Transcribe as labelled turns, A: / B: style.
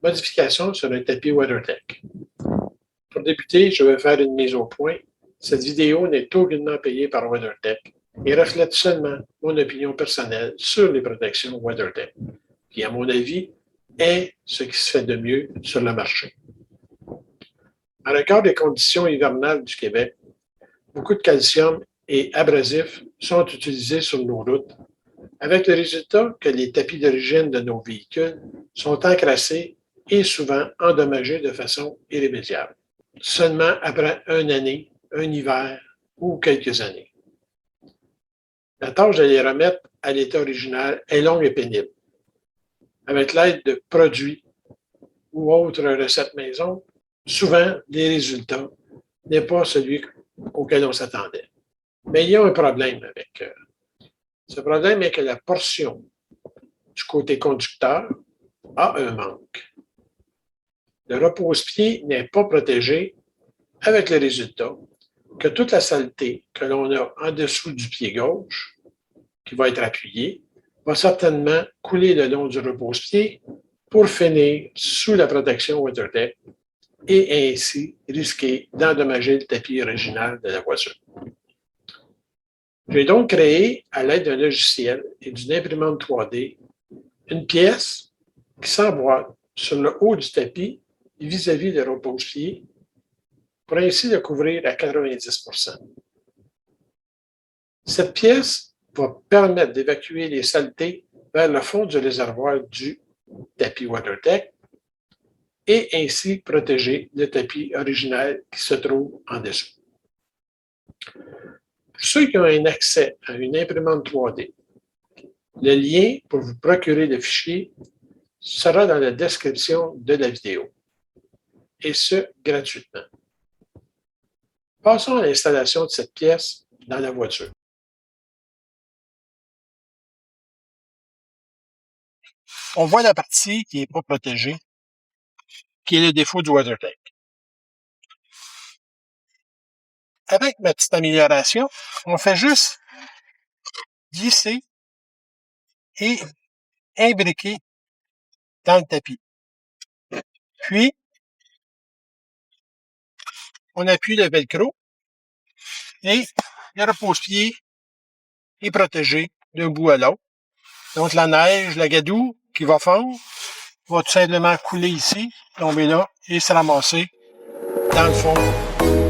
A: Modification sur un tapis WeatherTech. Pour débuter, je vais faire une mise au point. Cette vidéo n'est aucunement payée par WeatherTech et reflète seulement mon opinion personnelle sur les protections WeatherTech, qui, à mon avis, est ce qui se fait de mieux sur le marché. En regard des conditions hivernales du Québec, beaucoup de calcium et abrasifs sont utilisés sur nos routes, avec le résultat que les tapis d'origine de nos véhicules sont encrassés et souvent endommagés de façon irrémédiable, seulement après une année, un hiver ou quelques années. La tâche de les remettre à l'état original est longue et pénible. Avec l'aide de produits ou autres recettes maison, souvent, les résultats n'est pas celui auquel on s'attendait. Mais il y a un problème avec ce problème est que la portion du côté conducteur a un manque. Le repose-pied n'est pas protégé avec le résultat que toute la saleté que l'on a en dessous du pied gauche, qui va être appuyé, va certainement couler le long du repose-pied pour finir sous la protection WeatherTech et ainsi risquer d'endommager le tapis original de la voiture. J'ai donc créé, à l'aide d'un logiciel et d'une imprimante 3D, une pièce qui s'emboîte sur le haut du tapis vis-à-vis le repose-pied pour ainsi le couvrir à 90%. Cette pièce va permettre d'évacuer les saletés vers le fond du réservoir du tapis WeatherTech et ainsi protéger le tapis original qui se trouve en dessous. Pour ceux qui ont un accès à une imprimante 3D, le lien pour vous procurer le fichier sera dans la description de la vidéo, et ce, gratuitement. Passons à l'installation de cette pièce dans la voiture. On voit la partie qui n'est pas protégée, qui est le défaut du WeatherTech. Avec ma petite amélioration, on fait juste glisser et imbriquer dans le tapis. Puis, on appuie le velcro et le repose-pied est protégé d'un bout à l'autre. Donc, la neige, la gadoue qui va fondre, va tout simplement couler ici, tomber là et se ramasser dans le fond